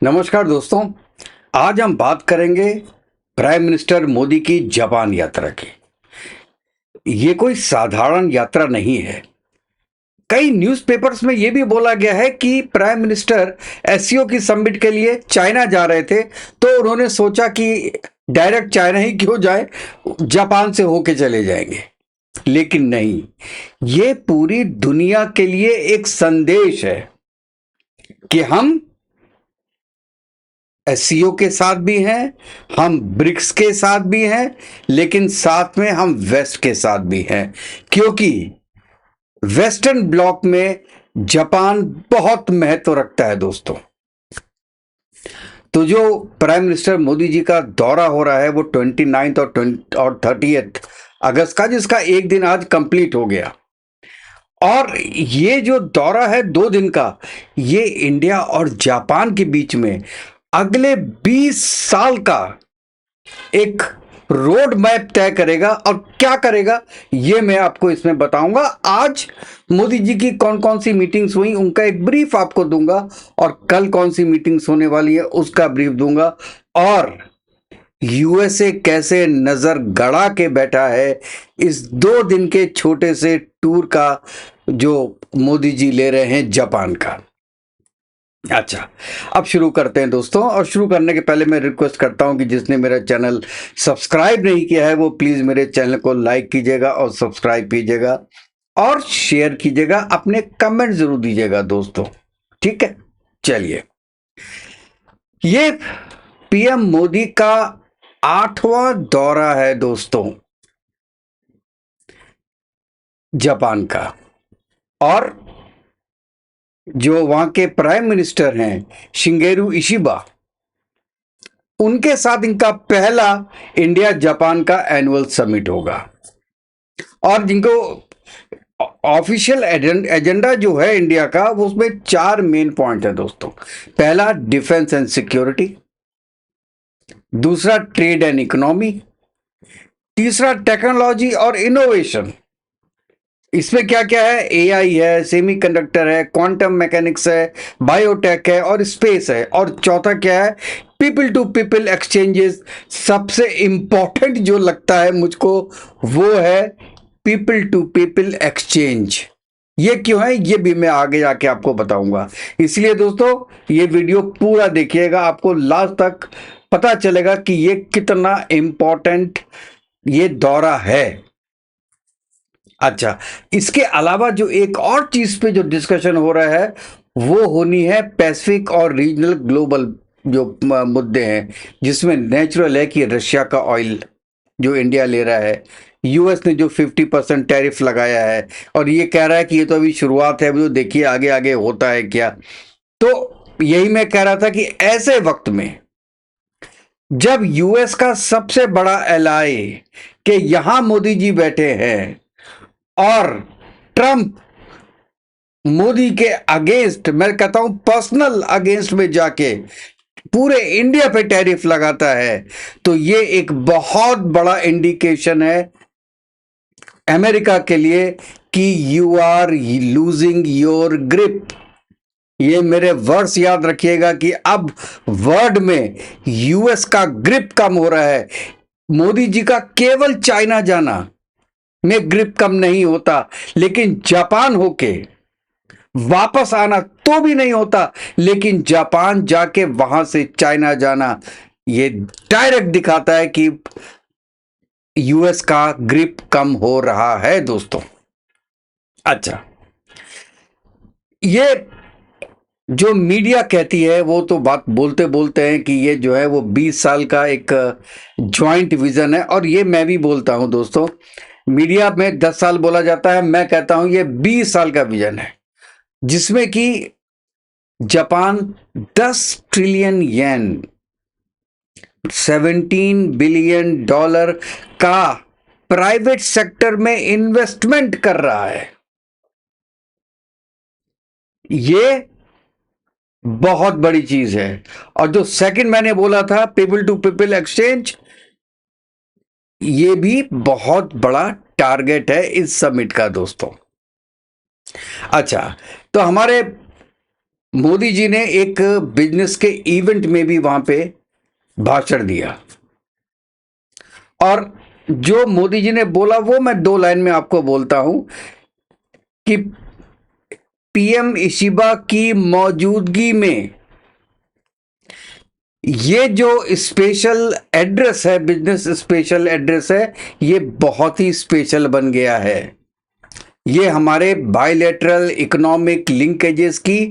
नमस्कार दोस्तों। आज हम बात करेंगे प्राइम मिनिस्टर मोदी की जापान यात्रा की। ये कोई साधारण यात्रा नहीं है। कई न्यूज़पेपर्स में ये भी बोला गया है कि प्राइम मिनिस्टर एससीओ की समिट के लिए चाइना जा रहे थे, तो उन्होंने सोचा कि डायरेक्ट चाइना ही क्यों जाए, जापान से होके चले जाएंगे। लेकिन नहीं, ये पूरी दुनिया के लिए एक संदेश है कि हम एससीओ के साथ भी हैं, हम ब्रिक्स के साथ भी हैं, लेकिन साथ में हम वेस्ट के साथ भी हैं, क्योंकि वेस्टर्न ब्लॉक में जापान बहुत महत्व रखता है दोस्तों। तो जो प्राइम मिनिस्टर मोदी जी का दौरा हो रहा है वो 29 और 30 अगस्त का, जिसका एक दिन आज कंप्लीट हो गया। और ये जो दौरा है 2 दिन का, ये इंडिया और जापान के बीच में अगले 20 साल का एक रोड मैप तय करेगा। और क्या करेगा ये मैं आपको इसमें बताऊंगा। आज मोदी जी की कौन कौन सी मीटिंग्स हुई उनका एक ब्रीफ आपको दूंगा, और कल कौन सी मीटिंग्स होने वाली है उसका ब्रीफ दूंगा, और यूएसए कैसे नजर गड़ा के बैठा है इस 2 दिन के छोटे से टूर का जो मोदी जी ले रहे हैं जापान का। अच्छा, अब शुरू करते हैं दोस्तों। और शुरू करने के पहले मैं रिक्वेस्ट करता हूं कि जिसने मेरा चैनल सब्सक्राइब नहीं किया है वो प्लीज मेरे चैनल को लाइक कीजिएगा और सब्सक्राइब कीजिएगा और शेयर कीजिएगा, अपने कमेंट जरूर दीजिएगा दोस्तों, ठीक है। चलिए, ये पीएम मोदी का 8वां दौरा है दोस्तों जापान का। और जो वहां के प्राइम मिनिस्टर हैं शिंगेरू इशिबा, उनके साथ इनका पहला इंडिया जापान का एनुअल समिट होगा। और जिनको ऑफिशियल एजेंडा जो है इंडिया का, वो उसमें 4 मेन पॉइंट है दोस्तों। पहला, डिफेंस एंड सिक्योरिटी। दूसरा, ट्रेड एंड इकोनॉमी। तीसरा, टेक्नोलॉजी और इनोवेशन। इसमें क्या क्या है? एआई है, सेमीकंडक्टर है, क्वांटम मैकेनिक्स है, बायोटेक है और स्पेस है। और चौथा क्या है? People to people exchanges. सबसे इंपॉर्टेंट जो लगता है मुझको वो है पीपल टू पीपल एक्सचेंज। ये क्यों है ये भी मैं आगे जाके आपको बताऊंगा। इसलिए दोस्तों ये वीडियो पूरा देखिएगा, आपको लास्ट तक पता चलेगा कि ये कितना इंपॉर्टेंट ये दौरा है। अच्छा, इसके अलावा जो एक और चीज पे जो डिस्कशन हो रहा है वो होनी है पैसिफिक और रीजनल ग्लोबल जो मुद्दे हैं, जिसमें नेचुरल है कि रशिया का ऑयल जो इंडिया ले रहा है, यूएस ने जो 50% टैरिफ लगाया है, और ये कह रहा है कि ये तो अभी शुरुआत है, जो देखिए आगे आगे होता है क्या। तो यही मैं कह रहा था कि ऐसे वक्त में जब यूएस का सबसे बड़ा एलाय कि यहां मोदी जी बैठे हैं और ट्रंप मोदी के अगेंस्ट, मैं कहता हूं पर्सनल अगेंस्ट में जाके पूरे इंडिया पे टैरिफ लगाता है, तो ये एक बहुत बड़ा इंडिकेशन है अमेरिका के लिए कि you are losing your grip. ये मेरे वर्ड्स याद रखिएगा कि अब वर्ल्ड में यूएस का ग्रिप कम हो रहा है। मोदी जी का केवल चाइना जाना में ग्रिप कम नहीं होता, लेकिन जापान होके वापस आना तो भी नहीं होता, लेकिन जापान जाके वहां से चाइना जाना ये डायरेक्ट दिखाता है कि यूएस का ग्रिप कम हो रहा है दोस्तों। अच्छा, ये जो मीडिया कहती है वो तो बात बोलते बोलते हैं कि ये जो है वो 20 साल का एक जॉइंट विजन है, और ये मैं भी बोलता हूं दोस्तों। मीडिया में 10 साल बोला जाता है, मैं कहता हूं ये 20 साल का विजन है, जिसमें कि जापान 10 ट्रिलियन येन, $17 बिलियन का प्राइवेट सेक्टर में इन्वेस्टमेंट कर रहा है। ये बहुत बड़ी चीज है। और जो सेकंड मैंने बोला था पीपल टू पीपल एक्सचेंज, ये भी बहुत बड़ा टारगेट है इस समिट का दोस्तों। अच्छा, तो हमारे मोदी जी ने एक बिजनेस के इवेंट में भी वहां पे भाषण दिया, और जो मोदी जी ने बोला वो मैं 2 लाइन में आपको बोलता हूं कि पीएम इशिबा की मौजूदगी में ये जो स्पेशल एड्रेस है, बिजनेस स्पेशल एड्रेस है, ये बहुत ही स्पेशल बन गया है। ये हमारे बायलैटरल इकोनॉमिक लिंकेजेस की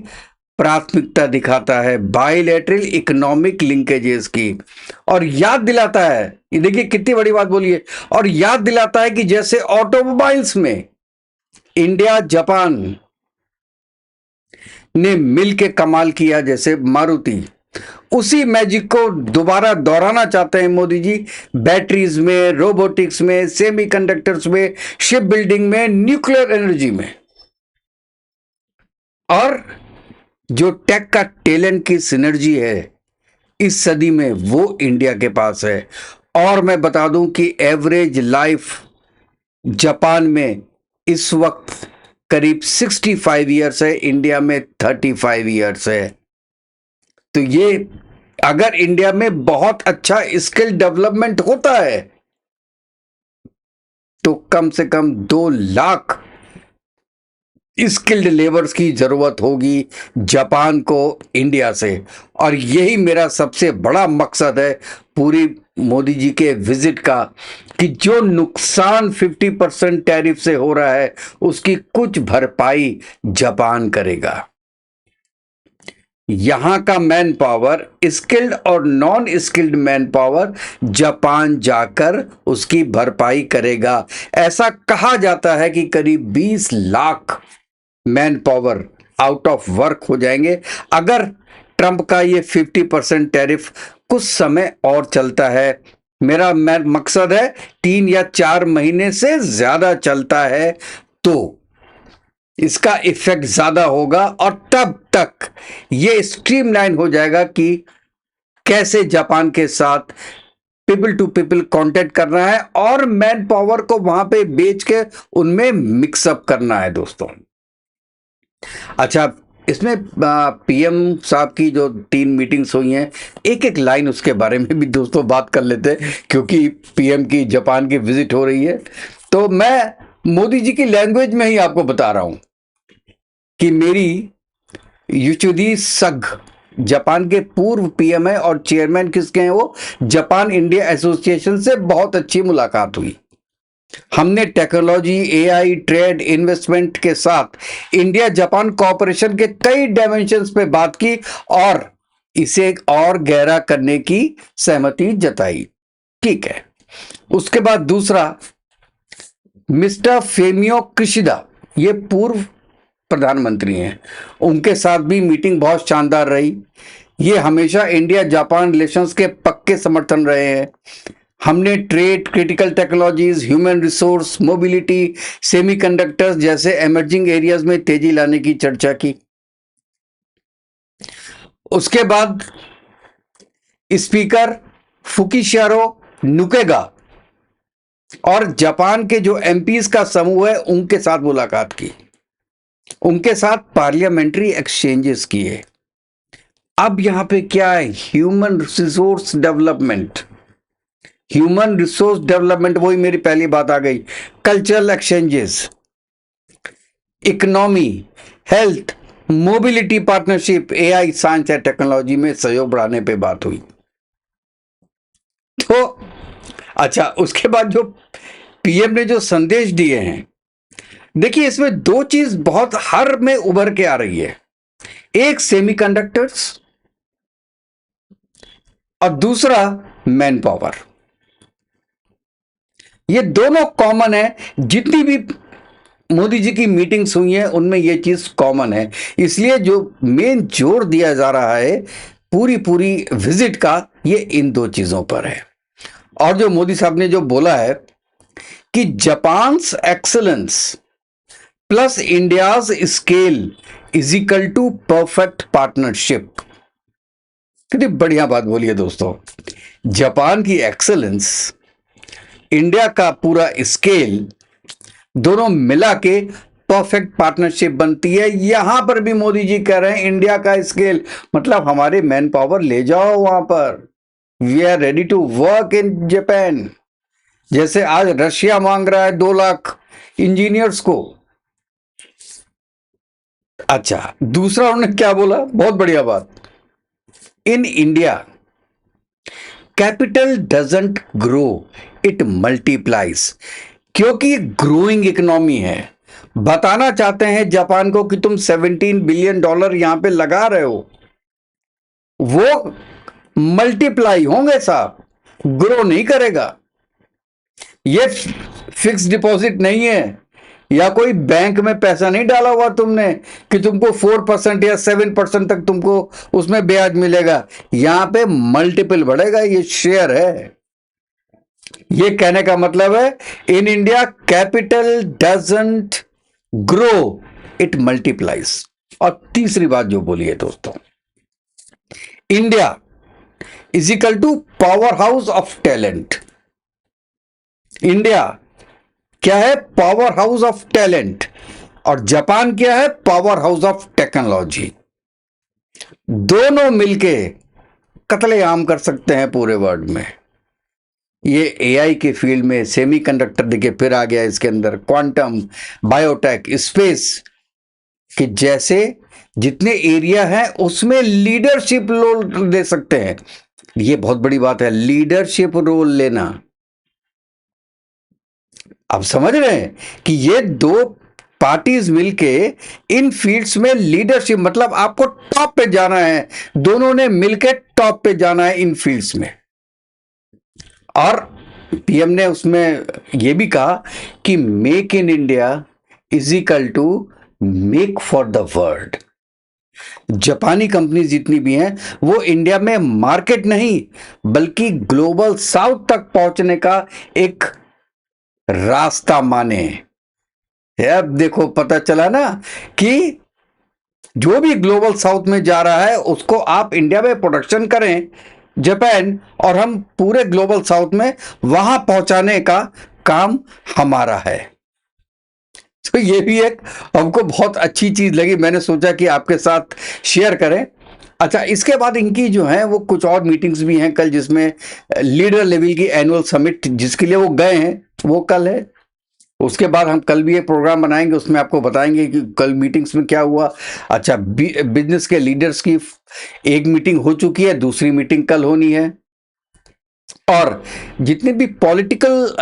प्राथमिकता दिखाता है, बायलैटरल इकोनॉमिक लिंकेजेस की, और याद दिलाता है, ये देखिए कितनी बड़ी बात बोलिए, और याद दिलाता है कि जैसे ऑटोमोबाइल्स में इंडिया जापान ने मिलके कमाल किया, जैसे मारुति, उसी मैजिक को दोबारा दोहराना चाहते हैं मोदी जी, बैटरीज में, रोबोटिक्स में, सेमीकंडक्टर्स में, शिप बिल्डिंग में, न्यूक्लियर एनर्जी में। और जो टेक का टैलेंट की सिनर्जी है इस सदी में, वो इंडिया के पास है। और मैं बता दूं कि एवरेज लाइफ जापान में इस वक्त करीब 65 ईयर्स है, इंडिया में 35 ईयर्स है। तो ये अगर इंडिया में बहुत अच्छा स्किल डेवलपमेंट होता है तो कम से कम 2 लाख स्किल्ड लेबर्स की जरूरत होगी जापान को इंडिया से। और यही मेरा सबसे बड़ा मकसद है पूरी मोदी जी के विजिट का, कि जो नुकसान 50% टैरिफ से हो रहा है उसकी कुछ भरपाई जापान करेगा। यहां का मैन पावर, स्किल्ड और non skilled man power, Japan जाकर उसकी भरपाई करेगा। ऐसा कहा जाता है कि करीब 20 lakh man power out of work हो जाएंगे अगर ट्रंप का ये 50% टैरिफ कुछ समय और चलता है। मेरा मकसद है 3 या 4 महीने से ज्यादा चलता है तो इसका इफेक्ट ज्यादा होगा, और तब तक ये स्ट्रीमलाइन हो जाएगा कि कैसे जापान के साथ पीपल टू पीपल कांटेक्ट करना है और मैन पावर को वहां पे बेच के उनमें मिक्सअप करना है दोस्तों। अच्छा, इसमें पीएम साहब की जो 3 मीटिंग्स हुई हैं, एक एक लाइन उसके बारे में भी दोस्तों बात कर लेते हैं, क्योंकि पीएम की जापान की विजिट हो रही है। तो मैं मोदी जी की लैंग्वेज में ही आपको बता रहा हूं कि मेरी युचिदी सग, जापान के पूर्व पीएम है और चेयरमैन किसके हैं वो, जापान इंडिया एसोसिएशन से बहुत अच्छी मुलाकात हुई। हमने टेक्नोलॉजी, एआई, ट्रेड, इन्वेस्टमेंट के साथ इंडिया जापान कोऑपरेशन के कई डायमेंशंस पे बात की और इसे और गहरा करने की सहमति जताई। ठीक है। उसके बाद दूसरा, मिस्टर फेमियो किशिदा, ये पूर्व प्रधानमंत्री हैं, उनके साथ भी मीटिंग बहुत शानदार रही। ये हमेशा इंडिया जापान रिलेशंस के पक्के समर्थन रहे हैं। हमने trade, critical technologies, human resource, mobility, semiconductors जैसे इमर्जिंग एरियाज में तेजी लाने की चर्चा की। उसके बाद स्पीकर फुकिशिरो नुकेगा और जापान के जो एमपीज का समूह है उनके साथ मुलाकात की, उनके साथ पार्लियामेंट्री एक्सचेंजेस किए। अब यहां पे क्या है, human resource development, human resource development, वही मेरी पहली बात आ गई, cultural exchanges, economy, health, mobility partnership, AI, science and technology में सहयोग बढ़ाने पे बात हुई। तो अच्छा, उसके बाद जो पीएम ने जो संदेश दिए हैं, देखिए इसमें 2 चीज बहुत हर में उभर के आ रही है, एक सेमीकंडक्टर्स और दूसरा मैन पावर। ये दोनों कॉमन है, जितनी भी मोदी जी की मीटिंग्स हुई हैं उनमें ये चीज कॉमन है। इसलिए जो मेन जोर दिया जा रहा है पूरी पूरी विजिट का, ये इन 2 चीजों पर है। और जो मोदी साहब ने जो बोला है कि Japan's excellence plus India's scale is equal to perfect partnership, कितनी बढ़िया बात बोली है दोस्तों। जापान की एक्सीलेंस, इंडिया का पूरा स्केल, दोनों मिला के परफेक्ट पार्टनरशिप बनती है। यहां पर भी मोदी जी कह रहे हैं इंडिया का स्केल, मतलब हमारे मैन पावर ले जाओ वहां पर। We are ready to work in Japan. जैसे आज रशिया मांग रहा है 2 लाख इंजीनियर्स को। अच्छा, दूसरा उन्होंने क्या बोला, बहुत बढ़िया बात, इन India capital doesn't grow, it multiplies. क्योंकि ग्रोइंग इकोनॉमी है। बताना चाहते हैं जापान को कि तुम $17 बिलियन यहां पे लगा रहे हो, वो मल्टीप्लाई होंगे साहब, ग्रो नहीं करेगा। ये फिक्स डिपॉजिट नहीं है, या कोई बैंक में पैसा नहीं डाला हुआ तुमने कि तुमको 4% या 7% तक तुमको उसमें ब्याज मिलेगा। यहां पे मल्टीपल बढ़ेगा, ये शेयर है। ये कहने का मतलब है in India capital doesn't grow, it multiplies. और तीसरी बात जो बोली है दोस्तों, India is equal to power house of talent. India क्या है? Power house of talent. और जापान क्या है? Power house of technology. दोनों मिलके कत्लेआम कर सकते हैं पूरे वर्ल्ड में। ये एआई के फील्ड में सेमीकंडक्टर देखिए फिर आ गया इसके अंदर, क्वांटम, बायोटेक, स्पेस कि जैसे जितने एरिया है उसमें लीडरशिप रोल ले सकते हैं। ये बहुत बड़ी बात है, लीडरशिप रोल लेना। अब समझ रहे हैं कि ये 2 पार्टीज मिलके इन फील्ड्स में लीडरशिप, मतलब आपको टॉप पे जाना है, दोनों ने मिलके टॉप पे जाना है इन फील्ड्स में। और पीएम ने उसमें यह भी कहा कि make in India is equal to make for the world. जापानी कंपनी जितनी भी हैं वो इंडिया में मार्केट नहीं बल्कि ग्लोबल साउथ तक पहुंचने का एक रास्ता माने। अब देखो पता चला ना कि जो भी ग्लोबल साउथ में जा रहा है उसको आप इंडिया में प्रोडक्शन करें जापान, और हम पूरे ग्लोबल साउथ में वहां पहुंचाने का काम हमारा है। तो ये भी एक हमको बहुत अच्छी चीज लगी, मैंने सोचा कि आपके साथ शेयर करें। अच्छा, इसके बाद इनकी जो है वो कुछ और मीटिंग्स भी हैं कल, जिसमें लीडर लेवल की एनुअल समिट जिसके लिए वो गए हैं वो कल है। उसके बाद हम कल भी एक प्रोग्राम बनाएंगे, उसमें आपको बताएंगे कि कल मीटिंग्स में क्या हुआ। अच्छा, बिजनेस के लीडर्स की एक मीटिंग हो चुकी है, दूसरी मीटिंग कल होनी है। और जितने भी पॉलिटिकल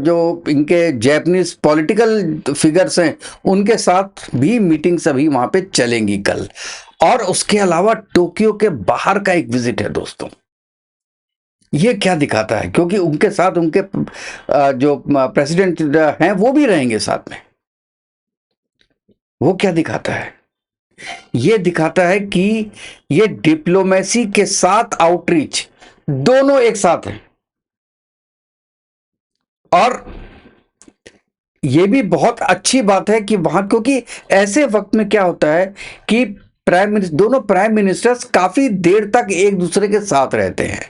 जो इनके जापानीज पॉलिटिकल फिगर्स हैं उनके साथ भी मीटिंग्स अभी वहां पे चलेंगी कल। और उसके अलावा टोक्यो के बाहर का एक विजिट है दोस्तों। ये क्या दिखाता है, क्योंकि उनके साथ उनके जो प्रेसिडेंट हैं वो भी रहेंगे साथ में। वो क्या दिखाता है? ये दिखाता है कि ये डिप्लोमेसी के साथ आउटरीच दोनों एक साथ हैं। और ये भी बहुत अच्छी बात है कि वहां, क्योंकि ऐसे वक्त में क्या होता है कि दोनों प्राइम मिनिस्टर्स काफी देर तक एक दूसरे के साथ रहते हैं,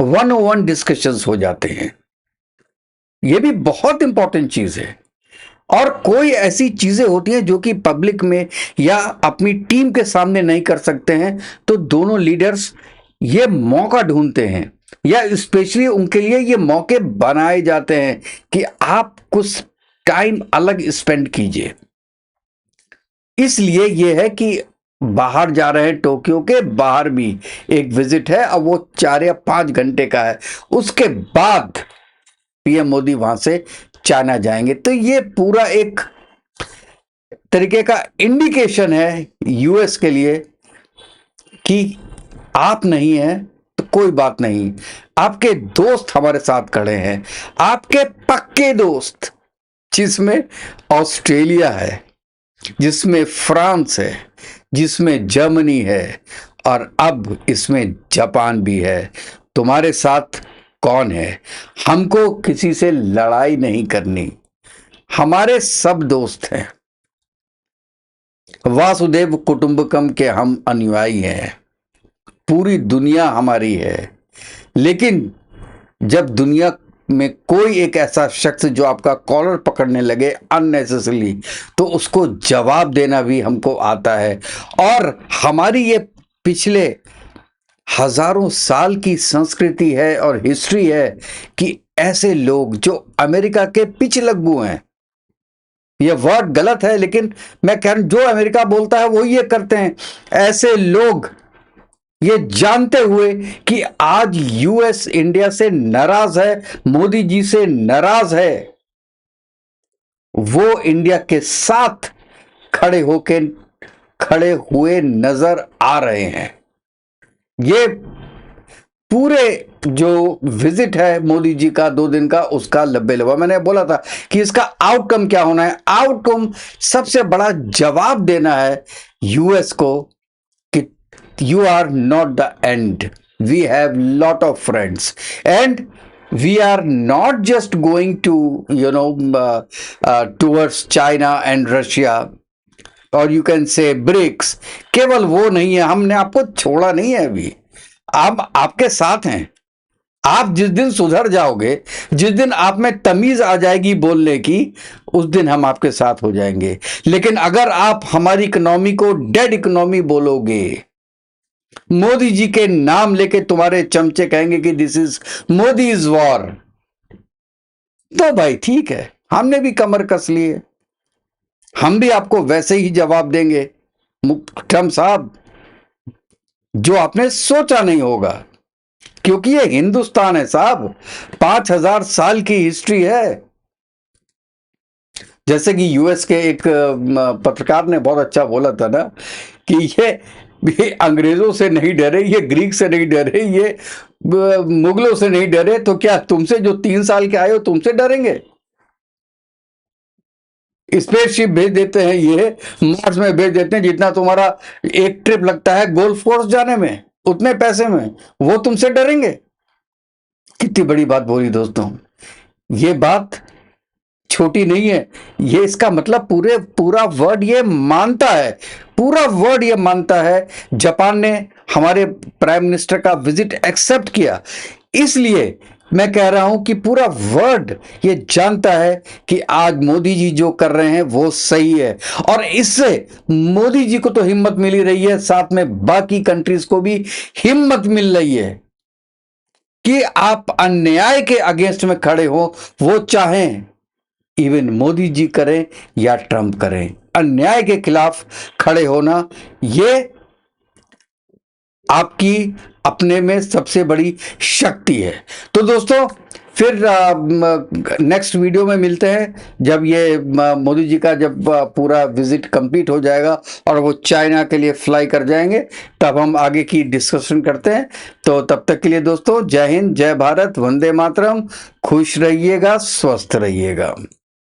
1-on-1 डिस्कशंस हो जाते हैं। ये भी बहुत इंपॉर्टेंट चीज है। और कोई ऐसी चीजें होती हैं जो कि पब्लिक में या अपनी टीम के सामने नहीं कर सकते हैं, तो दोनों लीडर्स ये मौका ढूंढते हैं, या स्पेशली उनके लिए ये मौके बनाए जाते हैं कि आप कुछ टाइम अलग स्पेंड कीजिए। इसलिए ये है कि बाहर जा रहे हैं, टोक्यो के बाहर भी एक विजिट है, अब वो 4 या 5 घंटे का है। उसके बाद पीएम मोदी वहां से चाइना जाएंगे। तो ये पूरा एक तरीके का इंडिकेशन है यूएस के लिए कि आप नहीं हैं तो कोई बात नहीं, आपके दोस्त हमारे साथ खड़े हैं, आपके पक्के दोस्त, जिसमें ऑस्ट्रेलिया है, जिसमें फ्रांस है, जिसमें जर्मनी है, और अब इसमें जापान भी है। तुम्हारे साथ कौन है? हमको किसी से लड़ाई नहीं करनी, हमारे सब दोस्त हैं, वासुदेव कुटुंबकम के हम अनुयायी हैं, पूरी दुनिया हमारी है। लेकिन जब दुनिया में कोई एक ऐसा शख्स जो आपका कॉलर पकड़ने लगे अननेसेसरली, तो उसको जवाब देना भी हमको आता है। और हमारी ये पिछले हजारों साल की संस्कृति है और हिस्ट्री है कि ऐसे लोग जो अमेरिका के पिछलग्गू हैं, ये वर्ड गलत है लेकिन मैं कह रहा हूं जो अमेरिका बोलता है वो ये करते हैं, ऐसे लोग ये जानते हुए कि आज यूएस इंडिया से नाराज है, मोदी जी से नाराज है, वो इंडिया के साथ खड़े हुए नजर आ रहे हैं। ये पूरे जो विजिट है मोदी जी का 2 दिन का, उसका लब्बे लबा मैंने बोला था कि इसका आउटकम क्या होना है। आउटकम सबसे बड़ा जवाब देना है यूएस को कि you are not the end, we have lot of friends and we are not just going to towards China and Russia और you can say BRICS। केवल वो नहीं है, हमने आपको छोड़ा नहीं है, अभी आप आपके साथ हैं। आप जिस दिन सुधर जाओगे, जिस दिन आप में तमीज आ जाएगी बोलने की, उस दिन हम आपके साथ हो जाएंगे। लेकिन अगर आप हमारी इकोनॉमी को डेड इकोनॉमी बोलोगे, मोदी जी के नाम लेके तुम्हारे चमचे कहेंगे कि this is Modi is war, तो भाई ठीक है, हमने भी कमर कस ली है, हम भी आपको वैसे ही जवाब देंगे ट्रम्प साहब, जो आपने सोचा नहीं होगा, क्योंकि ये हिंदुस्तान है साहब, 5000 साल की हिस्ट्री है। जैसे कि यूएस के एक पत्रकार ने बहुत अच्छा बोला था ना कि ये अंग्रेजों से नहीं डरे, ये ग्रीक से नहीं डरे, ये मुगलों से नहीं डरे, तो क्या तुमसे जो 3 साल के आए हो तुमसे डरेंगे? स्पेसशिप भेज देते हैं, ये मार्स में भेज देते हैं, जितना तुम्हारा एक ट्रिप लगता है गोल्फ कोर्स जाने में, उतने पैसे में वो तुमसे डरेंगे? कितनी बड़ी बात बोली दोस्तों, ये बात छोटी नहीं है। ये इसका मतलब पूरा वर्ल्ड ये मानता है, पूरा वर्ल्ड ये मानता है। जापान ने हमारे प्राइम मिनिस्टर का विजिट एक्सेप्ट किया, इसलिए मैं कह रहा हूं कि पूरा वर्ल्ड ये जानता है कि आज मोदी जी जो कर रहे हैं वो सही है। और इससे मोदी जी को तो हिम्मत मिल ही रही है, साथ में बाकी कंट्रीज को भी हिम्मत मिल रही है कि आप अन्याय के अगेंस्ट में खड़े हो। वो चाहें इवन मोदी जी करें या ट्रंप करें, अन्याय के खिलाफ खड़े होना ये आपकी अपने में सबसे बड़ी शक्ति है। तो दोस्तों फिर नेक्स्ट वीडियो में मिलते हैं, जब ये मोदी जी का जब पूरा विजिट कंप्लीट हो जाएगा और वो चाइना के लिए फ्लाई कर जाएंगे, तब हम आगे की डिस्कशन करते हैं। तो तब तक के लिए दोस्तों, जय हिंद, जय भारत, वंदे मातरम, खुश रहिएगा, स्वस्थ रहिएगा।